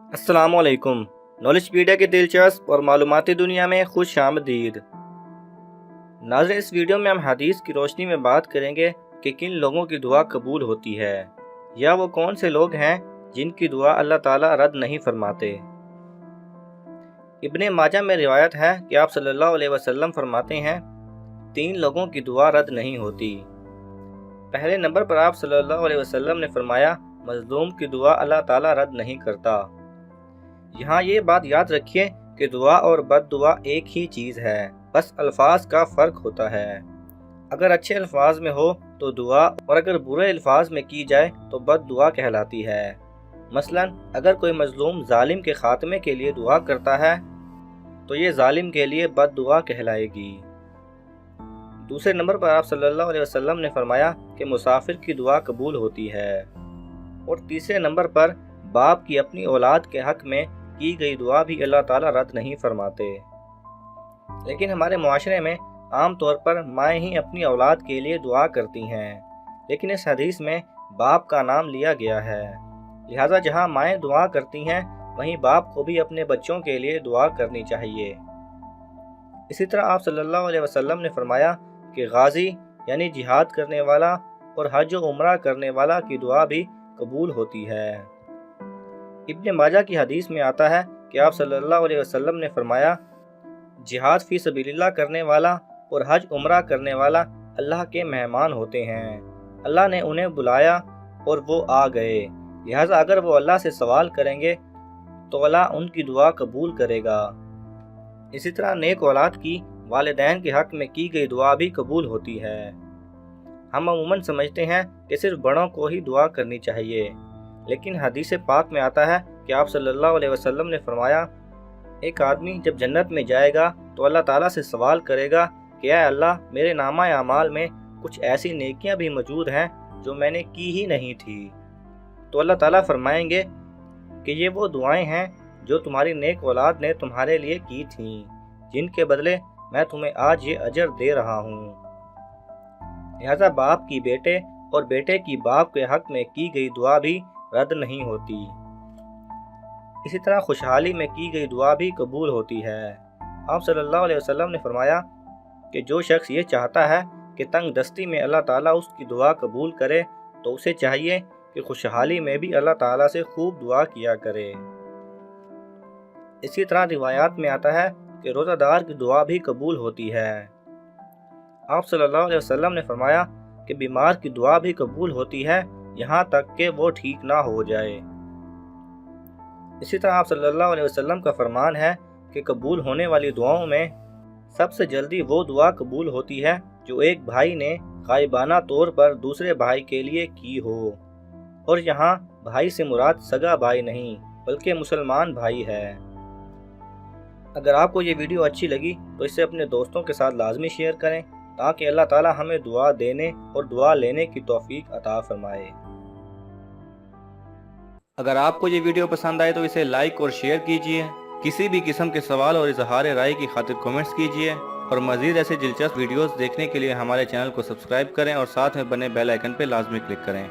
अस्सलामुअलैकुम। नॉलेजपीडिया की दिलचस्प और मालूमाती दुनिया में खुश आमदीद। नाज़रीन, इस वीडियो में हम हदीस की रोशनी में बात करेंगे कि किन लोगों की दुआ कबूल होती है, या वो कौन से लोग हैं जिनकी दुआ अल्लाह ताला रद्द नहीं फरमाते। इब्ने माजा में रिवायत है कि आप सल्लल्लाहु अलैहि वसल्लम फरमाते हैं, 3 लोगों की दुआ रद्द नहीं होती। पहले नंबर पर आप सल्लल्लाहु अलैहि वसल्लम ने फरमाया, मज़लूम की दुआ अल्लाह ताला रद्द नहीं करता। यहाँ ये बात याद रखिए कि दुआ और बद दुआ एक ही चीज़ है, बस अल्फाज का फ़र्क होता है। अगर अच्छे अल्फाज में हो तो दुआ, और अगर बुरे अल्फाज में की जाए तो बद दुआ कहलाती है। मसलन अगर कोई मजलूम जालिम के खात्मे के लिए दुआ करता है तो ये जालिम के लिए बद दुआ कहलाएगी। दूसरे नंबर पर आप सल्लल्लाहु अलैहि वसल्लम ने फरमाया कि मुसाफिर की दुआ कबूल होती है। और तीसरे नंबर पर बाप की अपनी औलाद के हक में की गई दुआ भी अल्लाह ताला रद्द नहीं फरमाते। लेकिन हमारे मुआशरे में आम तौर पर माएँ ही अपनी औलाद के लिए दुआ करती हैं, लेकिन इस हदीस में बाप का नाम लिया गया है। लिहाजा जहाँ माएँ दुआ करती हैं, वहीं बाप को भी अपने बच्चों के लिए दुआ करनी चाहिए। इसी तरह आप सल्लल्लाहु अलैहि वसल्लम ने फरमाया कि गाजी यानी जिहाद करने वाला और हज व उम्रा करने वाला की दुआ भी कबूल होती है। इब्ने माजा की हदीस में आता है कि आप सल्लल्लाहु अलैहि वसल्लम ने फरमाया, जिहाद फी सबीलिल्लाह करने वाला और हज उम्रा करने वाला अल्लाह के मेहमान होते हैं। अल्लाह ने उन्हें बुलाया और वो आ गए, लिहाजा अगर वो अल्लाह से सवाल करेंगे तो अल्लाह उनकी दुआ कबूल करेगा। इसी तरह नेक औलाद की वालिदैन के हक में की गई दुआ भी कबूल होती है। हम अमूमन समझते हैं कि सिर्फ बड़ों को ही दुआ करनी चाहिए, लेकिन हदीस पाक में आता है कि आप सल्लल्लाहु अलैहि वसल्लम ने फरमाया, एक आदमी जब जन्नत में जाएगा तो अल्लाह ताला से सवाल करेगा कि ऐ अल्लाह, मेरे नामा अमाल में कुछ ऐसी नेकियां भी मौजूद हैं जो मैंने की ही नहीं थी। तो अल्लाह ताला फरमाएंगे कि ये वो दुआएं हैं जो तुम्हारी नेक औलाद ने तुम्हारे लिए की थीं, जिनके बदले मैं तुम्हें आज ये अजर दे रहा हूँ। लिहाजा बाप की बेटे और बेटे की बाप के हक में की गई दुआ भी रद्द नहीं होती। इसी तरह खुशहाली में की गई दुआ भी कबूल होती है। आप सल्लल्लाहु अलैहि वसल्लम ने फरमाया कि जो शख्स ये चाहता है कि तंग दस्ती में अल्लाह ताला उसकी दुआ कबूल करे, तो उसे चाहिए कि खुशहाली में भी अल्लाह ताला से खूब दुआ किया करे। इसी तरह रिवायात में आता है कि रोज़ादार की दुआ भी कबूल होती है। आप सल्लल्लाहु अलैहि वसल्लम ने फरमाया कि बीमार की दुआ भी कबूल होती है, यहाँ तक कि वो ठीक ना हो जाए। इसी तरह आप सल्लल्लाहु अलैहि वसल्लम का फरमान है कि कबूल होने वाली दुआओं में सबसे जल्दी वो दुआ कबूल होती है जो एक भाई ने गायबाना तौर पर दूसरे भाई के लिए की हो। और यहाँ भाई से मुराद सगा भाई नहीं, बल्कि मुसलमान भाई है। अगर आपको ये वीडियो अच्छी लगी तो इसे अपने दोस्तों के साथ लाजमी शेयर करें, ताकि अल्लाह ताला हमें दुआ देने और दुआ लेने की तौफीक अता फरमाए। अगर आपको ये वीडियो पसंद आए तो इसे लाइक और शेयर कीजिए। किसी भी किस्म के सवाल और इजहार राय की खातिर कमेंट्स कीजिए, और मज़ीद ऐसे दिलचस्प वीडियोस देखने के लिए हमारे चैनल को सब्सक्राइब करें और साथ में बने बेल आइकन पर लाजमी क्लिक करें।